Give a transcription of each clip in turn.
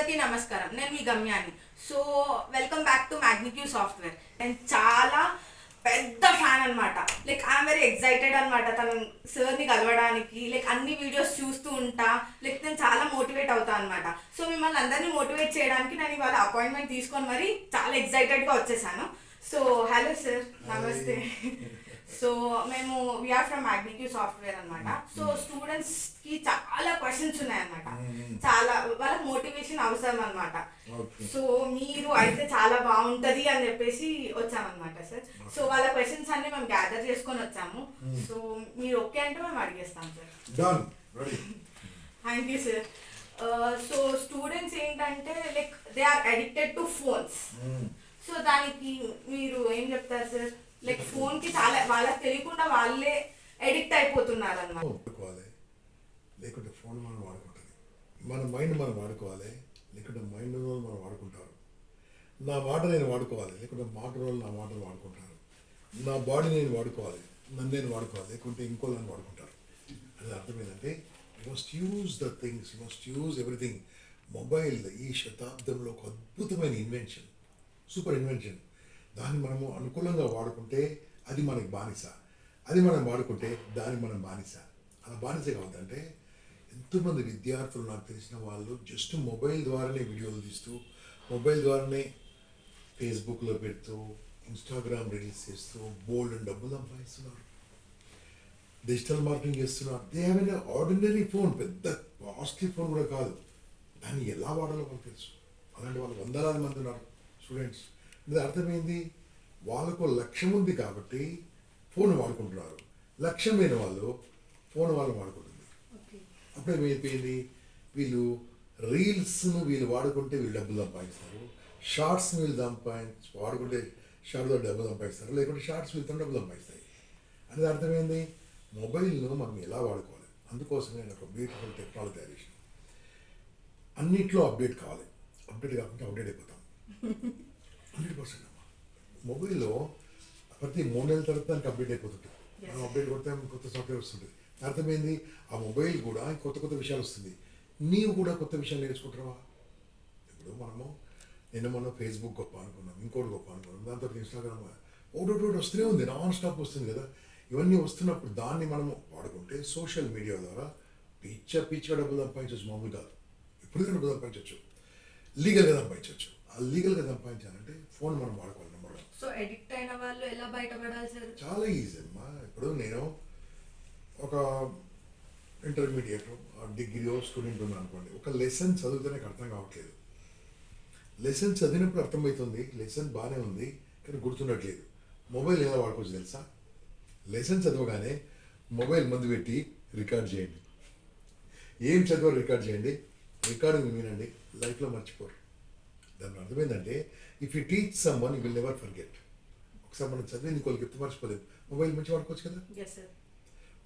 అందరికీ నమస్కారం. నేను మీ గమ్యాని. So welcome back to Magnique software. నేను చాలా పెద్ద ఫ్యాన్ అనమాట. లైక్ ఐఎమ్ వెరీ ఎక్సైటెడ్ అనమాట తన సార్ని కలవడానికి. లైక్ అన్ని వీడియోస్ చూస్తూ ఉంటా. లైక్ నేను చాలా మోటివేట్ అవుతా అనమాట. సో మిమ్మల్ని అందరినీ మోటివేట్ చేయడానికి నేను ఇవాళ అపాయింట్మెంట్ తీసుకొని మరి చాలా ఎక్సైటెడ్గా వచ్చేసాను. సో హలో సార్, నమస్తే. సో మేము వీఆర్ ఫ్రమ్ మ్యాగ్నిక్యూ సాఫ్ట్వేర్ అనమాట. సో స్టూడెంట్స్కి చాలా క్వశ్చన్స్ ఉన్నాయన్నమాట. చాలా వాళ్ళకి మోటివేషన్ అవసరం అనమాట. సో మీరు అయితే చాలా బాగుంటుంది అని చెప్పేసి వచ్చామన్నమాట సార్. సో వాళ్ళ క్వశ్చన్స్ అన్ని మేము గ్యాదర్ చేసుకొని వచ్చాము. సో మీరు ఓకే అంటే మేము అడిగేస్తాం sir. Thank you sir. So students ఏంటంటే like they are addicted to phones. So దానికి మీరు ఏం చెప్తారు సార్? లైక్ ఫోన్ కి చాలా వాళ్ళకి తెలియకుండా వాళ్ళే అడిక్ట్ అయిపోతున్నారు అన్నమాట. లేకుంటే ఫోన్ మనం వాడుకుంటుంది, మన మైండ్ మనం వాడుకోవాలి, లేకుంటే మైండ్ రోజు మనం వాడుకుంటారు. నా మాట నేను వాడుకోవాలి, లేకుంటే మాట రోజు నా మాటలు వాడుకుంటారు. నా బాడీ నేను వాడుకోవాలి, నన్ను నేను వాడుకోవాలి, లేకుంటే ఇంకో నన్ను వాడుకుంటారు. అది అర్థం ఏంటంటే you must use the things, you must use everything. Mobile ఈ శతాబ్దంలో ఒక అద్భుతమైన ఇన్వెన్షన్, సూపర్ ఇన్వెన్షన్. దాన్ని మనము అనుకూలంగా వాడుకుంటే అది మనకి బానిస, అది మనం వాడుకుంటే దానికి మనం బానిస. అలా బానిస కావద్దంటే ఎంతోమంది విద్యార్థులు నాకు తెలిసిన వాళ్ళు జస్ట్ మొబైల్ ద్వారానే వీడియోలు తీస్తూ, మొబైల్ ద్వారానే ఫేస్బుక్లో పెడుతూ, ఇన్స్టాగ్రామ్ రీల్స్ చేస్తూ బోల్డ్ అని డబ్బులు సంపాదిస్తున్నారు, డిజిటల్ మార్కెటింగ్ చేస్తున్నారు. They have an ordinary phone, పెద్ద కాస్ట్లీ ఫోన్ కూడా కాదు. దాన్ని ఎలా వాడాలో వాళ్ళకి తెలుసు. అలాంటి వాళ్ళు వందలాది మంది ఉన్నారు స్టూడెంట్స్. ఇది అర్థమైంది, వాళ్ళకు లక్ష్యం ఉంది కాబట్టి ఫోన్ వాడుకుంటున్నారు. లక్ష్యం లేని వాళ్ళు ఫోన్ వాళ్ళు వాడుకుంటుంది. అప్పుడు ఏమైపోయింది, వీళ్ళు రీల్స్ను వీళ్ళు వాడుకుంటే వీళ్ళు డబ్బులు సంపాదిస్తారు, షార్ట్స్ని వీళ్ళు వాడుకుంటే షార్ట్తో డబ్బులు సంపాదిస్తారు, లేకుంటే షార్ట్స్ వీళ్ళతో డబ్బులు సంపాదిస్తాయి. అనేది అర్థమైంది. మొబైల్ను మనం ఎలా వాడుకోవాలి, అందుకోసమే నేను ఒక బ్యూటిఫుల్ టెక్నాలజీ తయారు చేసిన. అన్నిట్లో అప్డేట్ కావాలి, అప్డేట్ కాకుండా అప్డేట్ అయిపోతాం 100%. అమ్మా మొబైల్లో ప్రతి 3 నెలల తర్వాత దానికి అప్డేట్ అయిపోతుంటుంది. మనం అప్డేట్ కొడితే కొత్త సాఫ్ట్వేర్ వస్తుంది. అర్థమైంది. ఆ మొబైల్ కూడా కొత్త కొత్త విషయాలు వస్తుంది. నీవు కూడా కొత్త విషయాలు నేర్చుకుంటావా? ఇప్పుడు మనం ఫేస్బుక్ గొప్ప అనుకున్నాం, ఇంకోటి గొప్ప అనుకున్నాం, దాంతో ఇన్స్టాగ్రామ్ ఒకటి వస్తూనే ఉంది, నాన్ స్టాప్ వస్తుంది కదా. ఇవన్నీ వస్తున్నప్పుడు దాన్ని మనము వాడుకుంటే సోషల్ మీడియా ద్వారా పిచ్చగా డబ్బులు సంపాదించవచ్చు. మామూలు కాదు, ఎప్పుడైనా డబ్బులు సంపాదించవచ్చు, లీగల్గా సంపాదించవచ్చు. ఆ లీగల్గా సంపాదించాలంటే ఫోన్ మనం వాడుకోవాలి. సో ఎడిక్ట్ అయిన వాళ్ళు ఎలా బయటపడాలి సార్? చాలా ఈజీ అమ్మా. ఇప్పుడు నేను ఒక ఇంటర్మీడియట్ డిగ్రీ స్టూడెంట్ ఉన్నాను అనుకోండి, ఒక లెసన్ చదివితే నాకు అర్థం కావట్లేదు. లెసన్ చదివినప్పుడు అర్థమవుతుంది, లెసన్ బాగానే ఉంది కానీ గుర్తుండట్లేదు. మొబైల్ ఎలా వాడుకోవచ్చు తెలుసా? లెసన్ చదవగానే మొబైల్ ముందు పెట్టి రికార్డ్ చేయండి, ఏం చదివారు రికార్డ్ చేయండి, రికార్డింగ్ వినండి, లైఫ్లో మర్చిపోరు. దాని అర్థమైందంటే if you teach some one you will never forget. ఒకసారి మనం చదివింది ఇంకోళ్ళకి ఎప్పుడు మర్చిపోలేదు. మొబైల్ మంచి వాడుకోవచ్చు కదా.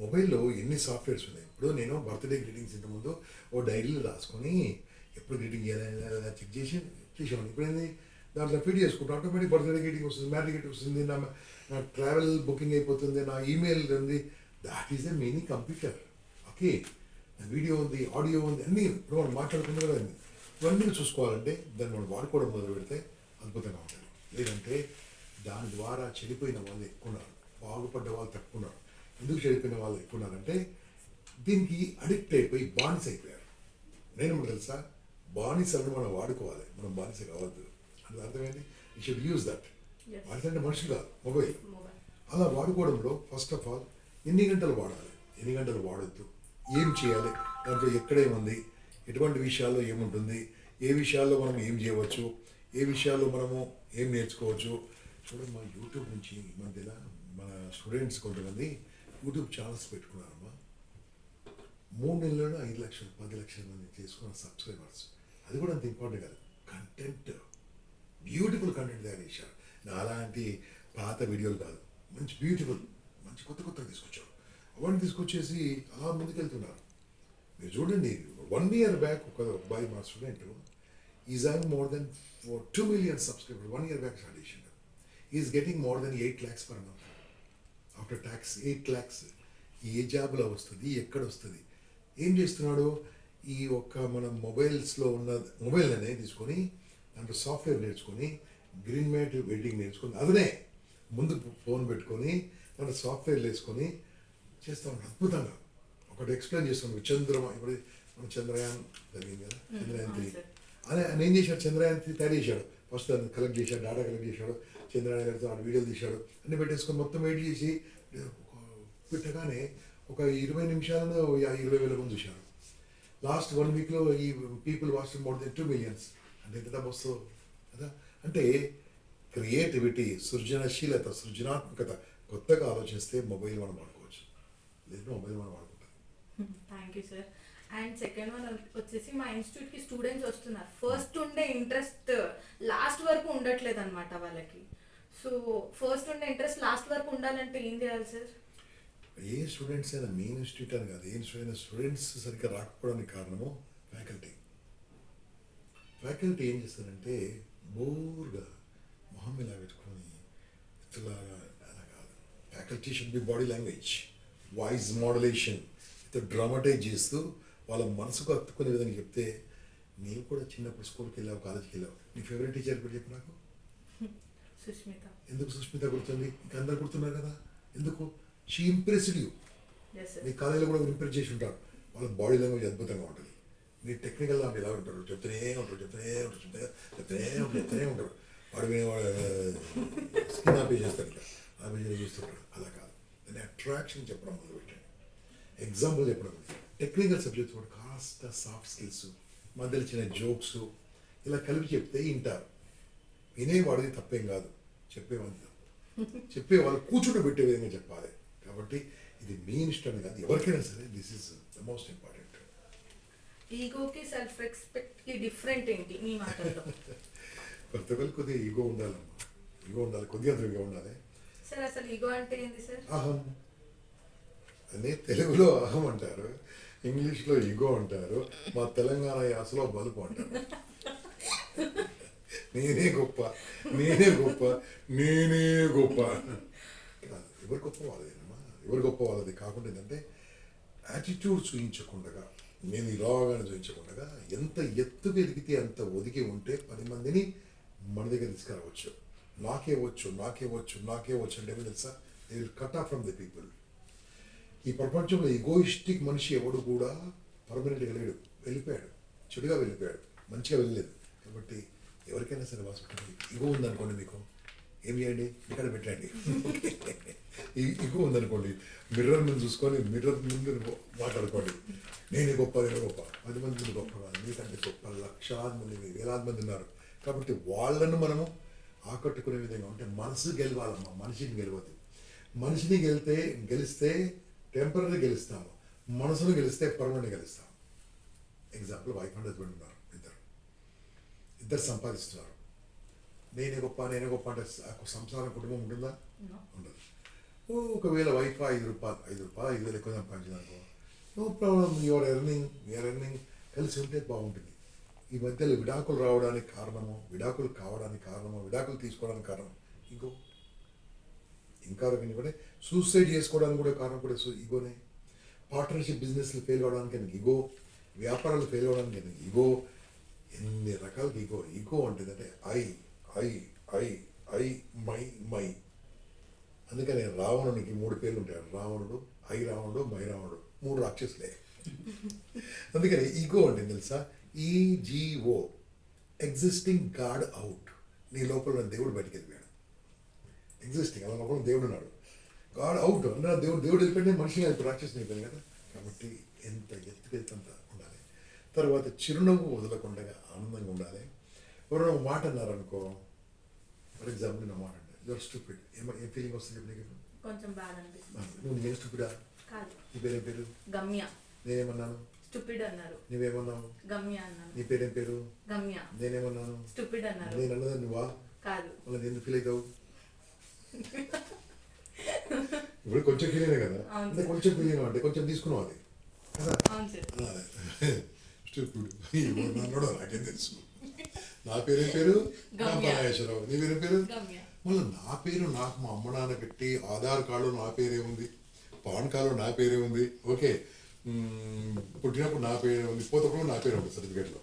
మొబైల్లో ఎన్ని సాఫ్ట్వేర్స్ ఉన్నాయి. ఇప్పుడు నేను బర్త్డే గ్రీటింగ్స్ ఇంత ముందు ఓ డైరీలో రాసుకొని ఎప్పుడు గ్రీటింగ్ చేయాలి చెక్ చేసేవాడిని. ఇప్పుడు ఏంది, దాంట్లో ఫీడ్ చేసుకుంటాం, ఆటోమేటిక్ బర్త్డే గ్రీటింగ్ వస్తుంది, మ్యారేజ్ గ్రీటింగ్ వస్తుంది, నా ట్రావెల్ బుకింగ్ అయిపోతుంది, నా ఈమెయిల్ ఉంది. That is a mini computer. Okay, video ఉంది, ఆడియో ఉంది, అన్నీ ఇప్పుడు మనం మాట్లాడుకుంటే కదా. ఇవన్నీ చూసుకోవాలంటే దాన్ని మనం వాడుకోవడం మొదలు పెడితే అద్భుతంగా ఉంటుంది. లేదంటే దాని ద్వారా చెడిపోయిన వాళ్ళు ఎక్కువ ఉన్నారు, బాగుపడ్డ వాళ్ళు తక్కువ ఉన్నారు. ఎందుకు చెడిపోయిన వాళ్ళు ఎక్కువ ఉన్నారంటే దీనికి అడిక్ట్ అయిపోయి బానిస అయిపోయారు. నేను మనకు తెలుసా, బానిసలను మనం వాడుకోవాలి, మనం బానిస కావద్దు. అంటే అర్థమైంది. You should use that. బానిస అంటే మనుషులు కాదు, మొబైల్. అలా వాడుకోవడంలో ఫస్ట్ ఆఫ్ ఆల్ ఎన్ని గంటలు వాడాలి, ఎన్ని గంటలు వాడొద్దు, ఏం చేయాలి, దాంట్లో ఎక్కడేముంది, ఎటువంటి విషయాల్లో ఏముంటుంది, ఏ విషయాల్లో మనం ఏం చేయవచ్చు, ఏ విషయాల్లో మనము ఏం నేర్చుకోవచ్చు. చూడండి, మా యూట్యూబ్ నుంచి ఈ మధ్యలో మన స్టూడెంట్స్ కొంతమంది యూట్యూబ్ ఛానల్స్ పెట్టుకున్నారమ్మా. 3 నెలల్లో 5 లక్షలు 10 లక్షల మంది చేసుకున్న సబ్స్క్రైబర్స్. అది కూడా అంత ఇంపార్టెంట్ కాదు, కంటెంట్, బ్యూటిఫుల్ కంటెంట్ తయారు చేశారు. అలాంటి పాత వీడియోలు కాదు, మంచి బ్యూటిఫుల్, మంచి కొత్తగా తీసుకొచ్చారు. అవన్నీ తీసుకొచ్చేసి అలా ముందుకెళ్తున్నారు. మీరు చూడండి, 1 year బ్యాక్ ఒక అబ్బాయి మా student is having more than 2 million subscribers. 1 year back start చేసిండు. Is getting more than 8 lakhs per month after tax. 8 lakhs ఏ జాబ్లో వస్తుంది, ఎక్కడ వస్తుంది, ఏం చేస్తున్నాడు? ఈ ఒక్క మన మొబైల్స్లో ఉన్న మొబైల్ అనేది తీసుకొని దాంట్లో సాఫ్ట్వేర్ నేర్చుకొని గ్రీన్ మ్యాట్ వెయిటింగ్ నేర్చుకొని అదనే ముందు ఫోన్ పెట్టుకొని దాంట్లో సాఫ్ట్వేర్ వేసుకొని చేస్తూ ఉంటాం అద్భుతంగా. ఒకటి ఎక్స్ప్లెయిన్ చేస్తాం చంద్రమా ఇప్పుడు మన చంద్రయాన్ జరిగింది కదా, చంద్రయాన్ 3 అని ఆయన ఏం చేశాడు, చంద్రయాన్ 3 తయారు చేశాడు. ఫస్ట్ దాన్ని కలెక్ట్ చేశాడు, డేటా కలెక్ట్ చేశాడు, చంద్రయాన్ గారితో ఆ వీడియోలు తీశాడు, అన్ని పెట్టేసుకొని మొత్తం వెయిట్ చేసి పెట్టగానే ఒక 20 నిమిషాలను 20,000 మంది చూశారు. లాస్ట్ 1 వీక్లో ఈ people watch more than 2 millions. అంటే ఎంత డబ్బు వస్తుందో కదా. అంటే క్రియేటివిటీ, సృజనశీలత, సృజనాత్మకత, కొత్తగా ఆలోచిస్తే మొబైల్ మనం వాడుకోవచ్చు, లేదు మొబైల్ మనం వాడుకుంటాం. Thank you sir. And second one వచ్చేసి మా ఇన్స్టిట్యూట్కి స్టూడెంట్స్ వస్తున్నారు. ఫస్ట్ ఉండే ఇంట్రెస్ట్ లాస్ట్ వరకు ఉండట్లేదు అనమాట వాళ్ళకి. సో ఫస్ట్ ఉండే ఇంట్రెస్ట్ లాస్ట్ వరకు ఉండాలంటే ఏం చేయాలి సార్? ఏ స్టూడెంట్స్ అయినా మెయిన్ ఇన్స్టిట్యూట్ అని కాదు, ఏ స్టూడెంట్స్ సరిగ్గా రాకపోవడానికి కారణము ఫ్యాకల్టీ. ఫ్యాకల్టీ ఏం చేస్తారంటే బోర్గా మొహం ఇలా పెట్టుకొని ఇట్లాగా అలా కాదు. Faculty should be body language, voice modulation, ఇట్లా డ్రామటైజ్ చేస్తూ వాళ్ళ మనసుకు హత్తుకునే విధంగా చెప్తే, నేను కూడా చిన్నప్పుడు స్కూల్కి వెళ్ళావు, కాలేజ్కి వెళ్ళావు, నీ ఫేవరెట్ టీచర్ కూడా చెప్పు నాకు. సుష్మిత. ఎందుకు సుష్మిత గుర్తుంది? ఇంకా అందరు గుర్తున్నారు కదా. ఎందుకు? She impressed you. మీ కాలేజీలో కూడా ఇంప్రెస్ చేసి ఉంటారు. వాళ్ళ బాడీ లాంగ్వేజ్ అద్భుతంగా ఉంటుంది. మీ టెక్నికల్ లాంటి ఎలా ఉంటారు, చెప్తూనే ఉంటారు. వాడు స్కిన్ ఆపే చేస్తారు, ఇక ఆపే చూస్తుంటారు. అలా కాదు, దాన్ని అట్రాక్షన్ చెప్పడం మొదలుపెట్టాను, ఎగ్జాంపుల్ చెప్పడం. టెక్నికల్ సబ్జెక్ట్స్ కూడా కాస్త సాఫ్ట్ స్కిల్స్, మధ్యలో చిన్న జోక్స్ ఇలా కలిపి చెప్తే వింటారు. వినేవాడిది తప్పేం కాదు, చెప్పే వాళ్ళు కూర్చుంటూ పెట్టే విధంగా చెప్పాలి. కాబట్టి ఇది మీ ఇష్టం కాదు, ఎవరికైనా సరే this is the most important. ఈగోకి సెల్ఫ్ రెస్పెక్ట్కి డిఫరెంట్ ఏంటి మీ మాటల్లో? ప్రతి ఒక్కరికి కొద్దిగా ఈగో ఉండాలమ్మా, ఈగో ఉండాలి, కొద్దిగా ఈగో ఉండాలి. సార్ అసలు ఈగో అంటే ఏంటి సార్? అహం అని తెలుగులో అహం అంటారు, ఇంగ్లీష్లో ఈగో అంటారు, మా తెలంగాణ యాసలో బలుపు అంటారు. నేనే గొప్ప, నేనే గొప్ప, నేనే గొప్ప కాదు. ఎవరు గొప్ప వాళ్ళదేనమ్మా, ఎవరు గొప్ప వాళ్ళది కాకుండా ఏంటంటే యాటిట్యూడ్ చూపించకుండా, నేను ఇలాగానే చూపించకుండా ఎంత ఎత్తుకు ఎదిగితే అంత ఒదిగి ఉంటే 10 మందిని మన దగ్గర తీసుకురావచ్చు. నాకే వచ్చు అంటే ఏమో తెలుసా, they will cut off from the people. ఈ ప్రపంచంలో ఈగోయిస్టిక్ మనిషి ఎవడు కూడా పర్మనెంట్గా లేడు, వెళ్ళిపోయాడు, చెడుగా వెళ్ళిపోయాడు, మంచిగా వెళ్ళలేదు. కాబట్టి ఎవరికైనా సరే హాస్పిటల్ ఈగో ఉందనుకోండి, మీకు ఏం చేయండి, ఇక్కడ పెట్టండి. ఈగో ఉందనుకోండి, మిర్రర్ ముందు చూసుకొని మిర్రర్ ముందు మాట్లాడుకోండి, నేనే గొప్ప, 10 మంది ముందు గొప్ప కాదు, మీకంటే గొప్ప లక్షలాది మంది, వేలాది మంది ఉన్నారు. కాబట్టి వాళ్ళను మనము ఆకట్టుకునే విధంగా ఉంటే మనసు గెలవాలమ్మా, మనిషిని గెలవద్దు. మనిషిని గెలిస్తే టెంపరీ గెలుస్తాము, మనసును గెలిస్తే పర్మనెంట్ గెలుస్తాము. ఎగ్జాంపుల్ వైఫ్ అండ్ హస్బెండ్ ఉన్నారు, ఇద్దరు సంపాదిస్తున్నారు. నేనే గొప్ప అంటే సంసారం కుటుంబం ఉంటుందా? ఉండదు. ఒకవేళ వైఫ్ 5 రూపాయలు 5,000 ఎక్కువ సంపాదించిందనుకో, నో ప్రాబ్లం, యూఆర్ ఎర్నింగ్ కలిసి ఉంటే బాగుంటుంది. ఈ మధ్యలో విడాకులు రావడానికి కారణము, విడాకులు కావడానికి కారణము, విడాకులు తీసుకోవడానికి కారణం ఇంకో ఇంకా కూడా సూసైడ్ చేసుకోవడానికి కూడా కారణం కూడా ఈగోనే. పార్ట్నర్షిప్ బిజినెస్లు ఫెయిల్ అవ్వడానికి ఈగో, వ్యాపారాలు ఫెయిల్ అవ్వడానికి ఈగో, ఎన్ని రకాలుగా ఈగో అంటే ఐ మై. అందుకని రావణునికి 3 పేర్లు ఉంటాయి, రావణుడు, రావణుడు, మై రావణుడు, 3 రాక్షసులే. అందుకని ఈగో అంటే తెలుసా, ఈజీఓ, ఎగ్జిస్టింగ్ గాడ్ అవుట్. నీ లోపల ఉన్న దేవుడు బయటికి వెళ్ళిపోయాడు, ఎగ్జిస్టింగ్ అలా లోపల దేవుడు ఉన్నాడు, గాడ్ అవుట్ అంటే దేవుడు వెళ్ళిపోయితే మనిషిగా ఇప్పుడు రాక్షసుని అయిపోయింది కదా. కాబట్టి ఎంత ఎత్తుకెళ్తంత ఉండాలి. తర్వాత చిరునవ్వు వదలకుండా ఆనందంగా ఉండాలి. ఎవరైనా ఒక మాట అన్నారనుకో, ఫర్ ఎగ్జాంపుల్ నేను మాట అంటే యువర్ స్టూపిడ్, ఏం ఫీలింగ్ వస్తుంది నీకు? కొంచెం బాధ అనిపిస్తుంది. నువ్వు నేను స్టూపిడా? కాదు. నీ పేరేం పేరు? గమ్య. నేనేమన్నాను? స్టూపిడ్ అన్నారు. నువ్వేమన్నావు? గమ్య అన్నాను. నీ పేరేం పేరు? గమ్య. నేనేమన్నాను? స్టూపిడ్ అన్నారు. నేను అన్నదా నువ్వా? కాదు. మళ్ళీ ఎందుకు ఫీల్ అవుతావు? ఇప్పుడు కొంచెం ఫీల్ అయినా కదా, అంటే కొంచెం ఫీల్ అయినా అంటే కొంచెం తీసుకున్నావు అది కదా. స్టూపిడ్ అన్నాడు, నాకేం తెలుసు. నా పేరేం పేరు? నాగేశ్వరరావు. నీ పేరేం పేరు? మళ్ళీ నా పేరు నాకు మా అమ్మ నాన్న పెట్టి, ఆధార్ కార్డు నా పేరే ఉంది, పాన్ కార్డు నా పేరే ఉంది, ఓకే, పుట్టినప్పుడు నా పేరు ఉంది, పోతప్పుడు నా పేరు ఉంటుంది సర్టిఫికేట్లో.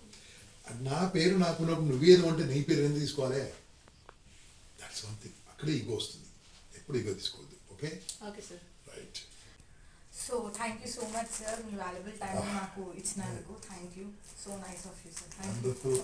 నా పేరు నాకు ఉన్నప్పుడు నువ్వేదో అంటే నీ పేరు ఎందుకు తీసుకోవాలి? That's one thing. అక్కడే ఈగో వస్తుంది. ఎప్పుడు ఈగో తీసుకోవద్దు. Okay okay sir. Right. So thank you so much sir, me valuable time నాకు ఇచ్చినందుకు. Thank you, so nice of you sir. Thank you. Wonderful.